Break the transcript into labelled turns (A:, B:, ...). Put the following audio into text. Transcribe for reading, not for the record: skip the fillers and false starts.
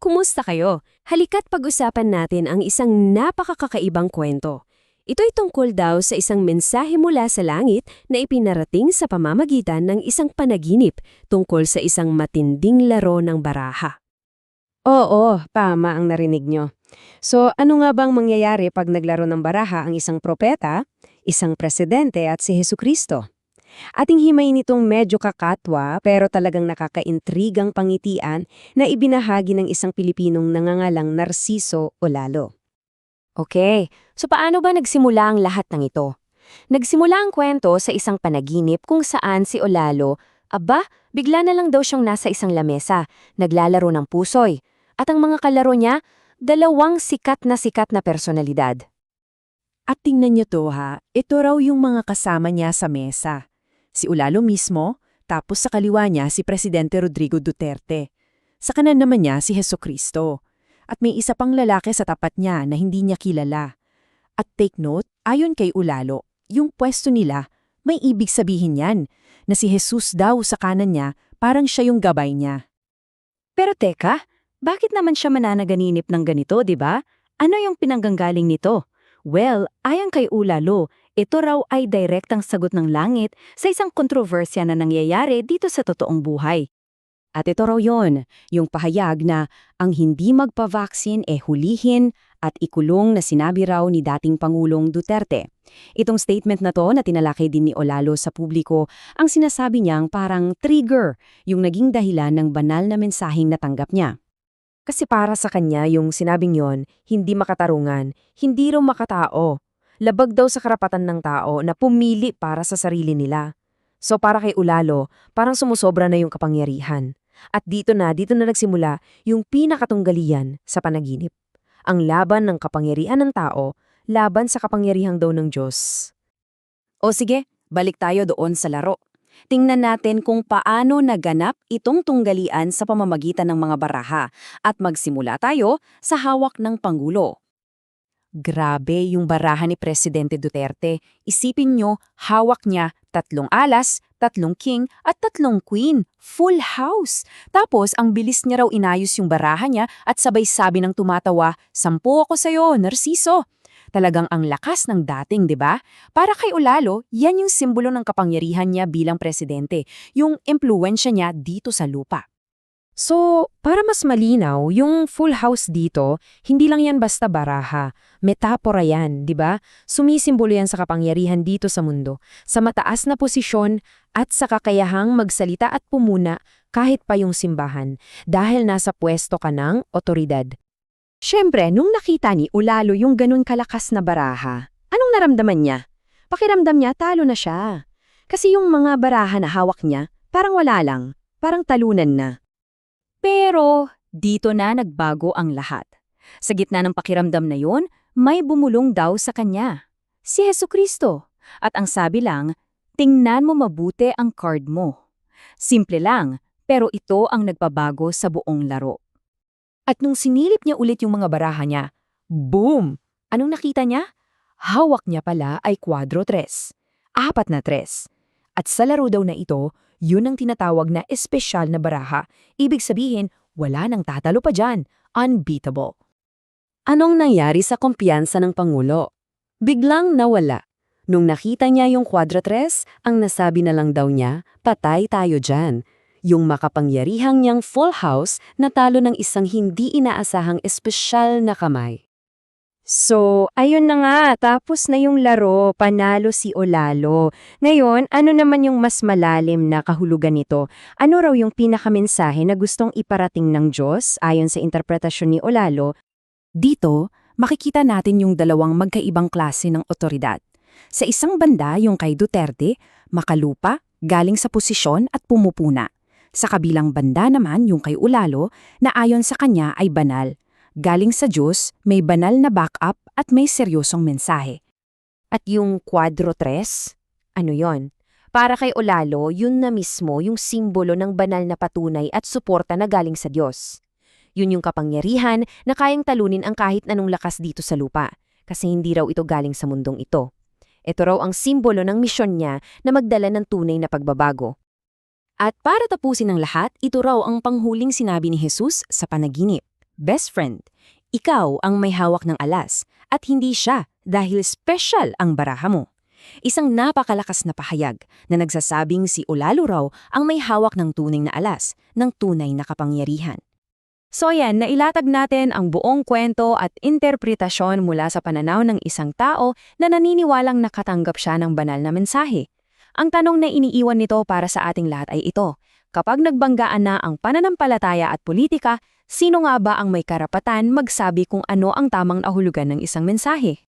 A: Kumusta kayo? Halika't pag-usapan natin ang isang napakakakaibang kwento. Ito'y tungkol daw sa isang mensahe mula sa langit na ipinarating sa pamamagitan ng isang panaginip tungkol sa isang matinding laro ng baraha.
B: Oo, tama ang narinig nyo. So ano nga bang mangyayari pag naglaro ng baraha ang isang propeta, isang presidente at si Hesukristo? Ating himayin itong medyo kakatwa pero talagang nakakaintrigang pangitian na ibinahagi ng isang Pilipinong nangangalang Narciso Olalo.
A: Okay, so paano ba nagsimula ang lahat ng ito? Nagsimula ang kwento sa isang panaginip kung saan si Olalo, bigla na lang daw siyang nasa isang lamesa, naglalaro ng pusoy. At ang mga kalaro niya, dalawang sikat na personalidad.
C: At tingnan niyo to ha, ito raw yung mga kasama niya sa mesa. Si Olalo mismo, tapos sa kaliwa niya si Presidente Rodrigo Duterte. Sa kanan naman niya si Hesukristo. At may isa pang lalaki sa tapat niya na hindi niya kilala. At take note, ayon kay Olalo, yung pwesto nila, may ibig sabihin yan, na si Jesus daw sa kanan niya, parang siya yung gabay niya.
D: Pero teka, bakit naman siya mananaginip ng ganito, di ba? Ano yung pinanggagaling nito? Well, ayon kay Olalo, ito raw ay direktang sagot ng langit sa isang kontrobersya na nangyayari dito sa totoong buhay.
B: At ito raw yon, yung pahayag na ang hindi magpa-vaccine hulihin at ikulong na sinabi raw ni dating Pangulong Duterte. Itong statement na to na tinalakay din ni Olalo sa publiko, ang sinasabi niyang parang trigger, yung naging dahilan ng banal na mensaheng natanggap niya. Kasi para sa kanya yung sinabing yon, hindi makatarungan, hindi raw makatao. Labag daw sa karapatan ng tao na pumili para sa sarili nila. So para kay Olalo, parang sumusobra na yung kapangyarihan. At dito na nagsimula yung pinakatunggalian sa panaginip. Ang laban ng kapangyarihan ng tao, laban sa kapangyarihan daw ng Diyos.
D: O sige, balik tayo doon sa laro. Tingnan natin kung paano naganap itong tunggalian sa pamamagitan ng mga baraha at magsimula tayo sa hawak ng Pangulo. Grabe yung baraha ni Presidente Duterte. Isipin nyo, hawak niya 3 alas, 3 king at 3 queen. Full house. Tapos ang bilis niya raw inayos yung baraha niya at sabay sabi ng tumatawa, 10 ako sa'yo, Narciso. Talagang ang lakas ng dating, di ba? Para kay Olalo, yan yung simbolo ng kapangyarihan niya bilang presidente, yung impluwensya niya dito sa lupa.
B: So, para mas malinaw, yung full house dito, hindi lang yan basta baraha. Metapora yan, di ba? Sumisimbolo yan sa kapangyarihan dito sa mundo, sa mataas na posisyon at sa kakayahang magsalita at pumuna kahit pa yung simbahan, dahil nasa pwesto ka ng otoridad. Siyempre, nung nakita ni Olalo yung ganun kalakas na baraha, anong naramdaman niya? Pakiramdam niya, talo na siya. Kasi yung mga baraha na hawak niya, parang wala lang, parang talunan na.
D: Pero dito na nagbago ang lahat. Sa gitna ng pakiramdam na yon, may bumulong daw sa kanya. Si Hesukristo. At ang sabi lang, tingnan mo mabuti ang card mo. Simple lang, pero ito ang nagpabago sa buong laro.
B: At nung sinilip niya ulit yung mga baraha niya, boom! Anong nakita niya? Hawak niya pala ay kwadro 3. 4 na 3. At sa laro daw na ito, yun ang tinatawag na espesyal na baraha. Ibig sabihin, wala nang tatalo pa dyan. Unbeatable. Anong nangyari sa kumpiyansa ng Pangulo? Biglang nawala. Nung nakita niya yung kwadro 3, ang nasabi na lang daw niya, patay tayo dyan. Yung makapangyarihang niyang full house natalo ng isang hindi inaasahang espesyal na kamay. So, ayun na nga, tapos na yung laro, panalo si Olalo. Ngayon, ano naman yung mas malalim na kahulugan nito? Ano raw yung pinakamensahe na gustong iparating ng Diyos ayon sa interpretasyon ni Olalo?
C: Dito, makikita natin yung dalawang magkaibang klase ng otoridad. Sa isang banda, yung kay Duterte, makalupa, galing sa posisyon at pumupuna. Sa kabilang banda naman, yung kay Olalo, na ayon sa kanya ay banal. Galing sa Diyos, may banal na backup at may seryosong mensahe.
B: At yung kwadro 3? Ano yon? Para kay Olalo, yun na mismo yung simbolo ng banal na patunay at suporta na galing sa Diyos. Yun yung kapangyarihan na kayang talunin ang kahit anong lakas dito sa lupa, kasi hindi raw ito galing sa mundong ito. Ito raw ang simbolo ng misyon niya na magdala ng tunay na pagbabago. At para tapusin ang lahat, ito raw ang panghuling sinabi ni Jesus sa panaginip.
D: Best friend, ikaw ang may hawak ng alas at hindi siya dahil special ang baraha mo. Isang napakalakas na pahayag na nagsasabing si Olalo raw ang may hawak ng tunay na alas, ng tunay na kapangyarihan. So yan, nailatag natin ang buong kwento at interpretasyon mula sa pananaw ng isang tao na naniniwalang nakatanggap siya ng banal na mensahe. Ang tanong na iniiwan nito para sa ating lahat ay ito: kapag nagbanggaan na ang pananampalataya at politika, sino nga ba ang may karapatan magsabi kung ano ang tamang nahulugan ng isang mensahe?